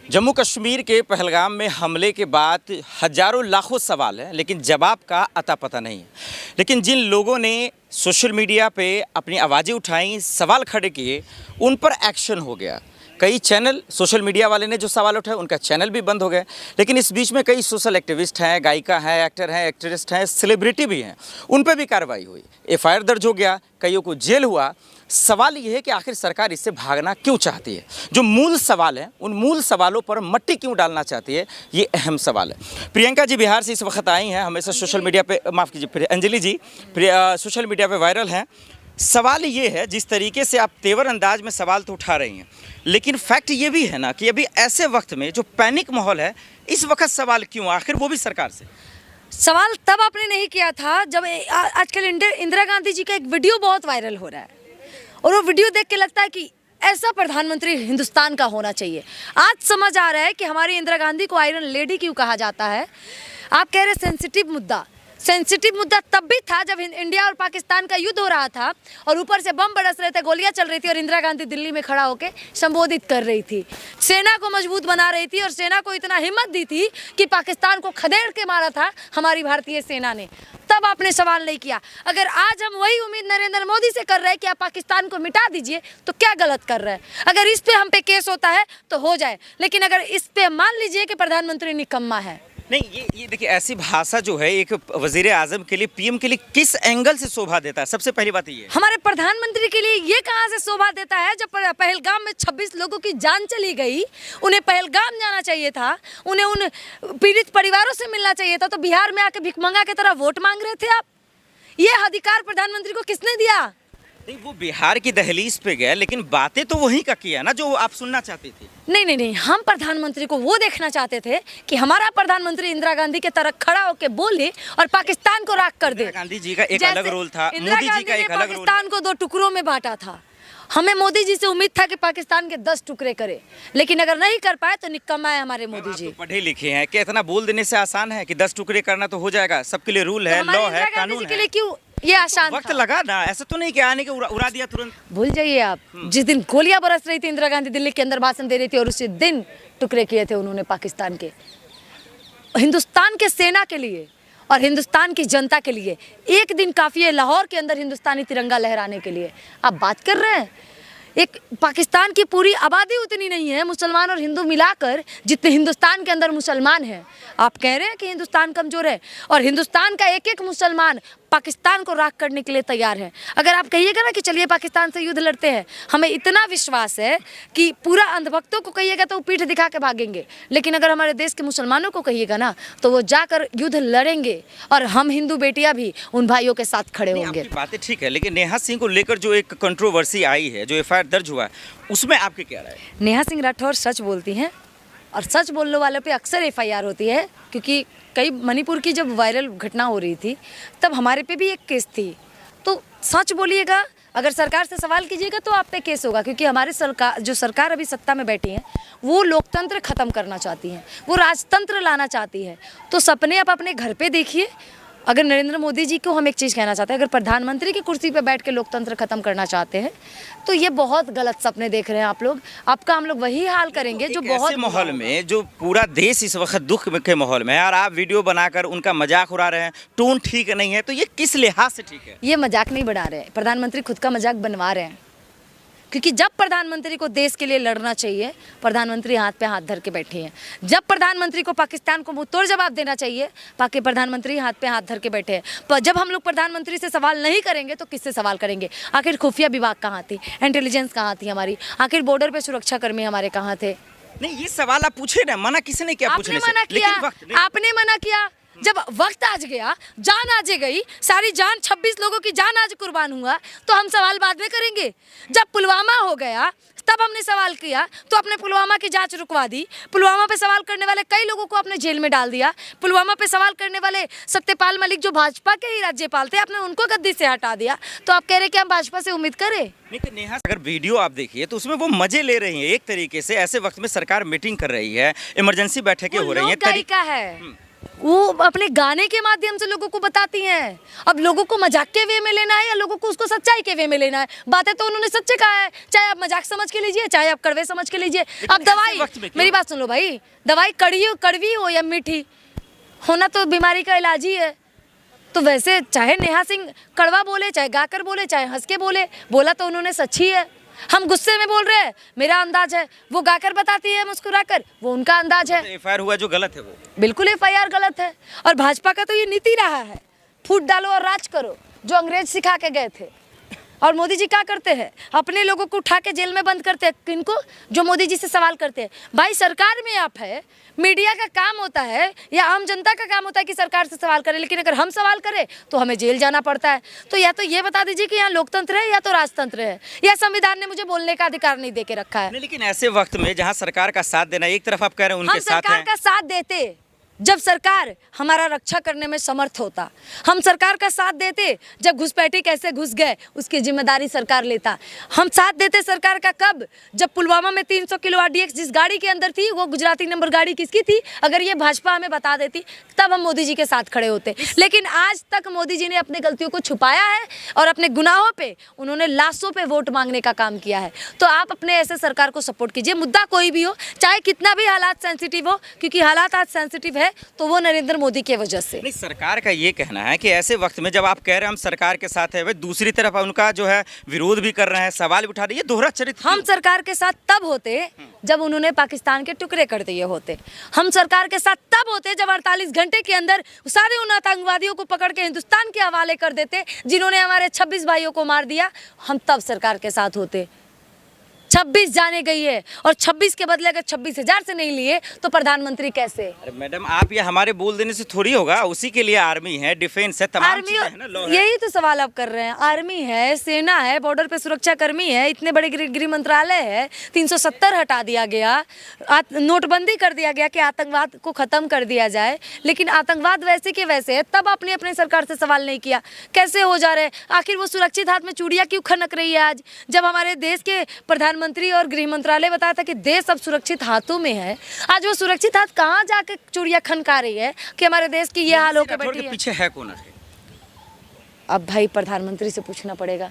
जम्मू कश्मीर के पहलगाम में हमले के बाद हजारों लाखों सवाल हैं, लेकिन जवाब का अता पता नहीं है। लेकिन जिन लोगों ने सोशल मीडिया पे अपनी आवाज़ें उठाई, सवाल खड़े किए, उन पर एक्शन हो गया। कई चैनल, सोशल मीडिया वाले ने जो सवाल उठाए उनका चैनल भी बंद हो गए। लेकिन इस बीच में कई सोशल एक्टिविस्ट हैं, गायिका हैं, एक्टर हैं, एक्ट्रेस हैं, सेलिब्रिटी भी हैं, उन पर भी कार्रवाई हुई, एफआईआर दर्ज हो गया, कईयों को जेल हुआ। सवाल ये है कि आखिर सरकार इससे भागना क्यों चाहती है? जो मूल सवाल है, उन मूल सवालों पर मट्टी क्यों डालना चाहती है, ये अहम सवाल है। प्रियंका जी बिहार से इस वक्त आई हैं, हमेशा सोशल मीडिया पे, माफ़ कीजिए अंजलि जी, सोशल मीडिया पे वायरल हैं। सवाल ये है, जिस तरीके से आप तेवर अंदाज में सवाल तो उठा रही हैं, लेकिन फैक्ट ये भी है ना कि अभी ऐसे वक्त में जो पैनिक माहौल है, इस वक्त सवाल क्यों, आखिर वो भी सरकार से? सवाल तब आपने नहीं किया था जब आजकल इंदिरा गांधी जी का एक वीडियो बहुत वायरल हो रहा है, और वो वीडियो देख के लगता है कि ऐसा प्रधानमंत्री हिंदुस्तान का होना चाहिए। आज समझ आ रहा है कि हमारी इंदिरा गांधी को आयरन लेडी क्यों कहा जाता है। आप कह रहे सेंसिटिव मुद्दा तब भी था जब इंडिया और पाकिस्तान का युद्ध हो रहा था और ऊपर से बम बरस रहे थे, गोलियां चल रही थी, और इंदिरा गांधी दिल्ली में खड़ा होकर संबोधित कर रही थी, सेना को मजबूत बना रही थी, और सेना को इतना हिम्मत दी थी कि पाकिस्तान को खदेड़ के मारा था हमारी भारतीय सेना ने। तब आपने सवाल नहीं किया। अगर आज हम वही उम्मीद नरेंद्र मोदी से कर रहे हैं कि आप पाकिस्तान को मिटा दीजिए, तो क्या गलत कर रहे हैं? अगर इस पे हम पे केस होता है तो हो जाए, लेकिन अगर इस पे मान लीजिए कि प्रधानमंत्री निकम्मा है। नहीं, ये देखिए, ऐसी भाषा जो है एक वजीर आजम के लिए, पीएम के लिए किस एंगल से शोभा देता है? सबसे पहली बात ये हमारे प्रधानमंत्री के लिए ये कहाँ से शोभा देता है? जब पहलगाम में 26 लोगों की जान चली गई, उन्हें पहलगाम जाना चाहिए था, उन्हें उन पीड़ित परिवारों से मिलना चाहिए था, तो बिहार में आके भिखमंगा की तरह वोट मांग रहे थे आप। ये अधिकार प्रधानमंत्री को किसने दिया? नहीं, वो बिहार की दहलीज पे गए, लेकिन बातें तो वहीं का किया ना जो आप सुनना चाहते थे। नहीं, हम प्रधानमंत्री को वो देखना चाहते थे कि हमारा प्रधानमंत्री इंदिरा गांधी के तरह खड़ा होकर बोले और पाकिस्तान को राख कर दे। गांधी जी का एक अलग रोल था, मोदी जी का एक अलग रोल। पाकिस्तान को 2 टुकड़ों में बांटा था। हमें मोदी जी से उम्मीद था कि पाकिस्तान के 10 टुकड़े करे, लेकिन अगर नहीं कर पाए तो निकम्मा है हमारे मोदी जी। तो पढ़े लिखे हैं कि इतना बोल देने से आसान है कि 10 टुकड़े करना तो हो जाएगा? सबके लिए रूल है, लॉ है, कानून है। क्यों ये आसान वक्त लगा ना? ऐसा तो नहीं कि आने के उड़ा दिया तुरंत। भूल जाइए आप, जिस दिन गोलियां बरस रही थी, इंदिरा गांधी दिल्ली के अंदर भाषण दे रही थी, और उसी दिन टुकड़े किए थे उन्होंने पाकिस्तान के। हिंदुस्तान के सेना के लिए और हिंदुस्तान की जनता के लिए एक दिन काफ़ी है लाहौर के अंदर हिंदुस्तानी तिरंगा लहराने के लिए। आप बात कर रहे हैं, एक पाकिस्तान की पूरी आबादी उतनी नहीं है, मुसलमान और हिंदू मिलाकर, जितने हिंदुस्तान के अंदर मुसलमान हैं। आप कह रहे हैं कि हिंदुस्तान कमज़ोर है, और हिंदुस्तान का एक एक मुसलमान पाकिस्तान को राख करने के लिए तैयार है। अगर आप कहिएगा ना कि चलिए पाकिस्तान से युद्ध लड़ते हैं, हमें इतना विश्वास है कि पूरा अंधभक्तों को कहिएगा तो वो पीठ दिखा के भागेंगे, लेकिन अगर हमारे देश के मुसलमानों को कहिएगा ना तो वो जाकर युद्ध लड़ेंगे, और हम हिंदू बेटियां भी उन भाइयों के साथ खड़े होंगे। बातें ठीक है, लेकिन नेहा सिंह को लेकर जो एक कंट्रोवर्सी आई है, जो एफआईआर दर्ज हुआ है, उसमें आपके क्या राय है? नेहा सिंह राठौर सच बोलती हैं, और सच बोलने वाले पे अक्सर एफआईआर होती है, क्योंकि कई मणिपुर की जब वायरल घटना हो रही थी तब हमारे पे भी एक केस थी। तो सच बोलिएगा, अगर सरकार से सवाल कीजिएगा तो आप पे केस होगा, क्योंकि हमारे सरकार अभी सत्ता में बैठी है, वो लोकतंत्र ख़त्म करना चाहती हैं, वो राजतंत्र लाना चाहती है। तो सपने आप अपने घर पे देखिए। अगर नरेंद्र मोदी जी को हम एक चीज़ कहना चाहते हैं, अगर प्रधानमंत्री की कुर्सी पे बैठ के लोकतंत्र खत्म करना चाहते हैं तो ये बहुत गलत सपने देख रहे हैं आप लोग। आपका हम लोग वही हाल करेंगे जो बहुत माहौल में, जो पूरा देश इस वक्त दुख के माहौल में है, और आप वीडियो बनाकर उनका मजाक उड़ा रहे हैं, टोन ठीक नहीं है, तो ये किस लिहाज से ठीक है? ये मजाक नहीं बना रहे हैं, प्रधानमंत्री खुद का मजाक बनवा रहे हैं, क्योंकि जब प्रधानमंत्री को देश के लिए लड़ना चाहिए, प्रधानमंत्री हाथ पे हाथ धर के बैठे हैं। जब प्रधानमंत्री को पाकिस्तान को मुंहतोड़ जवाब देना चाहिए, बाकी प्रधानमंत्री हाथ पे हाथ धर के बैठे हैं। पर जब हम लोग प्रधानमंत्री से सवाल नहीं करेंगे तो किससे सवाल करेंगे? आखिर खुफिया विभाग कहाँ थी, इंटेलिजेंस कहाँ थी हमारी, आखिर बॉर्डर पे सुरक्षा कर्मी हमारे कहाँ थे? नहीं, ये सवाल आप पूछे ना, मना किसी ने क्या पूछने से? आपने मना किया। जब वक्त आज गया, जान आज गई, सारी जान 26 लोगों की जान आज कुर्बान हुआ, तो हम सवाल बाद में करेंगे। जब पुलवामा हो गया तब हमने सवाल किया, तो अपने पुलवामा की जांच रुकवा दी। पुलवामा पे सवाल करने वाले कई लोगों को आपने जेल में डाल दिया। पुलवामा पे सवाल करने वाले सत्यपाल मलिक जो भाजपा के ही राज्यपाल थे, आपने उनको गद्दी से हटा दिया। तो आप कह रहे हैं कि हम भाजपा से उम्मीद करें? लेकिन नेहा, अगर वीडियो आप देखिए तो उसमें वो मजे ले रही हैं एक तरीके से। ऐसे वक्त में सरकार मीटिंग कर रही है, इमरजेंसी बैठकें हो रही हैं, गायिका है, वो अपने गाने के माध्यम से लोगों को बताती हैं। अब लोगों को मजाक के वे में लेना है या लोगों को उसको सच्चाई के वे में लेना है। बातें तो उन्होंने सच्चे कहा है, चाहे आप मजाक समझ के लीजिए, चाहे आप कड़वे समझ के लीजिए। अब दवाई, मेरी बात सुन लो भाई, दवाई कड़वी हो या मीठी, होना तो बीमारी का इलाज ही है। तो वैसे चाहे नेहा सिंह कड़वा बोले, चाहे गाकर बोले, चाहे हंस के बोले, बोला तो उन्होंने सच ही है। हम गुस्से में बोल रहे हैं, मेरा अंदाज है, वो गाकर बताती है मुस्कुराकर, वो उनका अंदाज है। एफआईआर हुआ जो गलत है वो बिल्कुल एफआईआर गलत है। और भाजपा का तो ये नीति रहा है, फूट डालो और राज करो, जो अंग्रेज सिखा के गए थे। और मोदी जी क्या करते हैं, अपने लोगों को उठा के जेल में बंद करते हैं। किनको? जो मोदी जी से सवाल करते हैं। भाई सरकार में आप है, मीडिया का काम होता है या आम जनता का काम होता है कि सरकार से सवाल करें, लेकिन अगर हम सवाल करें तो हमें जेल जाना पड़ता है। तो या तो ये बता दीजिए कि यहाँ लोकतंत्र है या तो राजतंत्र है, या संविधान ने मुझे बोलने का अधिकार नहीं दे के रखा है। नहीं, लेकिन ऐसे वक्त में जहाँ सरकार का साथ देना, एक तरफ आप कह रहे हैं उनके हम साथ सरकार हैं। का साथ देते जब सरकार हमारा रक्षा करने में समर्थ होता। हम सरकार का साथ देते जब घुसपैठी कैसे घुस गए उसकी जिम्मेदारी सरकार लेता। हम साथ देते सरकार का कब? जब पुलवामा में 300 किलो आरडीएक्स जिस गाड़ी के अंदर थी वो गुजराती नंबर गाड़ी किसकी थी, अगर ये भाजपा हमें बता देती तब हम मोदी जी के साथ खड़े होते। लेकिन आज तक मोदी जी ने अपनी गलतियों को छुपाया है और अपने गुनाहों पे उन्होंने लाशों पे वोट मांगने का काम किया है। तो आप अपने ऐसे सरकार को सपोर्ट कीजिए, मुद्दा कोई भी हो, चाहे कितना भी हालात सेंसिटिव हो, क्योंकि हालात आज सेंसिटिव है तो वो नरेंद्र मोदी की वजह से। नहीं, सरकार का ये कहना है कि ऐसे वक्त में जब आप कह रहे हैं हम सरकार के साथ है, वे दूसरी तरफ उनका जो है विरोध भी कर रहे हैं, सवाल भी उठा रहे हैं, ये दोहरा चरित्र। हम सरकार के साथ तब होते जब उन्होंने पाकिस्तान के टुकड़े कर दिए होते। हम सरकार के साथ तब होते जब 48 घंटे के अंदर सारे उन आतंकवादियों को पकड़ के हिंदुस्तान के हवाले कर देते जिन्होंने हमारे 26 भाइयों को मार दिया। हम तब सरकार के साथ होते। 26 जाने गई है और 26 के बदले अगर 26,000 से नहीं लिए तो प्रधानमंत्री कैसे? अरे मैडम, आप ये हमारे बोल देने से थोड़ी होगा, उसी के लिए आर्मी है, डिफेंस है, तमाम चीजें हैं ना, लॉ है। यही तो सवाल आप कर रहे हैं। आर्मी है, सेना है, बॉर्डर पे सुरक्षा कर्मी है, इतने बड़े गृह मंत्रालय है, 370 हटा दिया गया, नोटबंदी कर दिया गया कि आतंकवाद को खत्म कर दिया जाए, लेकिन आतंकवाद वैसे के वैसे है। तब आपने अपने सरकार से सवाल नहीं किया, कैसे हो जा रहे हैं? आखिर वो सुरक्षित हाथ में चूड़ियां क्यों खनक रही है आज, जब हमारे देश के प्रधानमंत्री और गृह मंत्रालय बताया था कि देश अब सुरक्षित हाथों में है। आज वो सुरक्षित हाथ कहाँ जाके चूड़ियां खनका रही है कि हमारे देश की ये हाल होकर बैठी है। पीछे है कौन? अब भाई प्रधानमंत्री से पूछना पड़ेगा,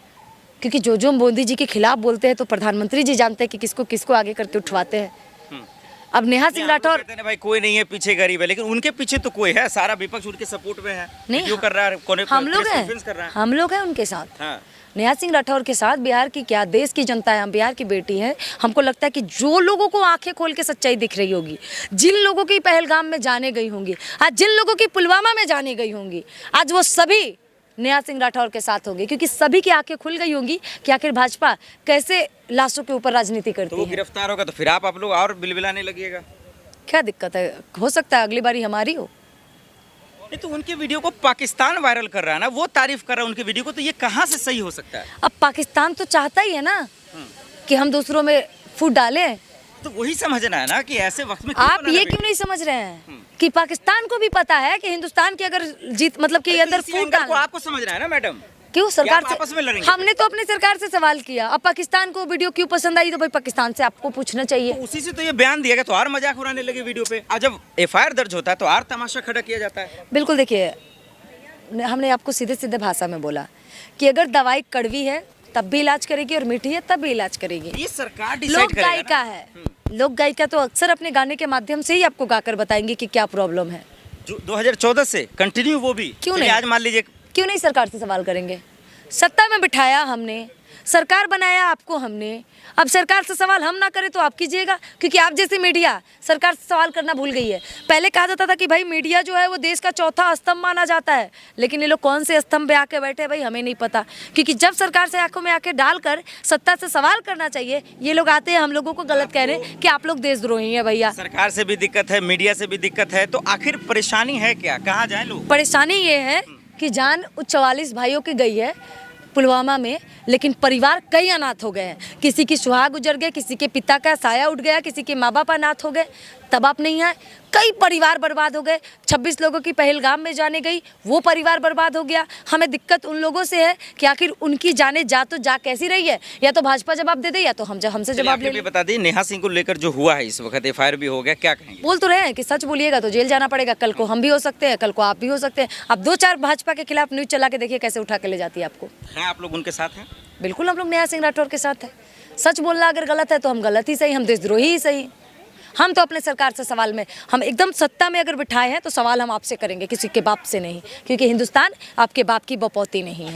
क्योंकि जो मोदी जी के खिलाफ बोलते हैं तो प्रधानमंत्री जी जानते हैं कि किसको किसको आगे करके उठवाते हैं। अब नेहा सिंह राठौर भाई कोई नहीं है पीछे, गरीब है, लेकिन उनके पीछे तो कोई है, सारा विपक्ष उनके सपोर्ट में है, नहीं जो कर रहा है, हम लोग हैं उनके साथ। हाँ। नेहा सिंह राठौर के साथ बिहार की क्या, देश की जनता है, हम बिहार की बेटी हैं। हमको लगता है कि जो लोगों को आंखें खोल के सच्चाई दिख रही होगी, जिन लोगों की पहलगाम में जाने गई होंगी, आज जिन लोगों की पुलवामा में जाने गई होंगी, आज वो सभी नेहा सिंह राठौर के साथ होंगे, क्योंकि सभी की आंखें खुल गई होंगी कि आखिर भाजपा कैसे लाशों के ऊपर राजनीति करती है। तो वो गिरफ्तार होगा तो फिर आप लोग और बिलबिलाने लगिएगा। क्या दिक्कत है? हो सकता है अगली बारी हमारी हो। नहीं तो उनके वीडियो को पाकिस्तान वायरल कर रहा है ना, वो तारीफ कर रहा है उनके वीडियो को, तो ये कहाँ से सही हो सकता है? अब पाकिस्तान तो चाहता ही है ना कि हम दूसरों में फूट डालें। तो वही समझना है ना कि ऐसे वक्त में आप ये क्यों नहीं समझ रहे हैं कि पाकिस्तान को भी पता है कि हिंदुस्तान की अगर जीत मतलब कि अंदर फूट डाल, आपको समझना है ना मैडम। क्यों सरकार से आपस में लड़ेंगे? हमने तो अपने सरकार से सवाल किया। अब पाकिस्तान को वीडियो क्यों पसंद आई, तो भाई पाकिस्तान से आपको पूछना चाहिए। तो उसी से तो ये बयान दिया गया, तो और मजाक उड़ाने लगे वीडियो पे। और जब एफआईआर दर्ज होता है तो और तमाशा खड़ा किया जाता है। बिल्कुल, देखिए हमने आपको सीधे सीधे भाषा में बोला कि अगर दवाई कड़वी है तब भी इलाज करेगी और मीठी है तब भी इलाज करेगी। ये सरकार डिसाइड करेगा। लोक गायिका है, लोक गायिका तो अक्सर अपने गाने के माध्यम से ही आपको गाकर बताएंगे कि क्या प्रॉब्लम है। 2014 से कंटिन्यू वो भी क्यों नहीं? आज मान लीजिए, क्यों नहीं सरकार से सवाल करेंगे? सत्ता में बिठाया हमने, सरकार बनाया आपको हमने, अब सरकार से सवाल हम ना करें तो आप कीजिएगा, क्योंकि आप जैसी मीडिया सरकार से सवाल करना भूल गई है। पहले कहा जाता था कि भाई मीडिया जो है वो देश का चौथा स्तंभ माना जाता है, लेकिन ये लोग कौन से स्तंभ पे आके बैठे भाई हमें नहीं पता, क्योंकि जब सरकार से आंखों में आके डालकर सत्ता से सवाल करना चाहिए, ये लोग आते हैं हम लोगों को गलत कह रहे हैं कि आप लोग देशद्रोही हैं। भैया सरकार से भी दिक्कत है, मीडिया से भी दिक्कत है, तो आखिर परेशानी है क्या, कहाँ जाए लोग? परेशानी ये है कि जान 44 भाइयों की गई है पुलवामा में, लेकिन परिवार कई अनाथ हो गए हैं। किसी की सुहाग उजड़ गए, किसी के पिता का साया उठ गया, किसी के माँ बाप अनाथ हो गए। तब आप नहीं आए, कई परिवार बर्बाद हो गए। 26 लोगों की पहलगाम में जाने गई, वो परिवार बर्बाद हो गया। हमें दिक्कत उन लोगों से है कि आखिर उनकी जाने जा कैसी रही है, या तो भाजपा जवाब दे दे या तो हमसे जवाब ले भी ले। बता दी नेहा सिंह को लेकर जो हुआ है इस वक्त एफआईआर भी हो गया, क्या कहेंगे? बोल तो रहे हैं कि सच बोलिएगा तो जेल जाना पड़ेगा, कल को हम भी हो सकते हैं, कल को आप भी हो सकते हैं। अब 2-4 भाजपा के खिलाफ न्यूज़ चला के देखिए कैसे उठा के ले जाती है आपको। हैं आप लोग उनके साथ हैं? बिल्कुल हम लोग नेहा सिंह राठौर के साथ है। सच बोलना अगर गलत है तो हम गलत ही सही, हम देशद्रोही ही सही। हम तो अपने सरकार से सवाल में, हम एकदम सत्ता में अगर बिठाए हैं तो सवाल हम आपसे करेंगे, किसी के बाप से नहीं, क्योंकि हिंदुस्तान आपके बाप की बपौती नहीं है।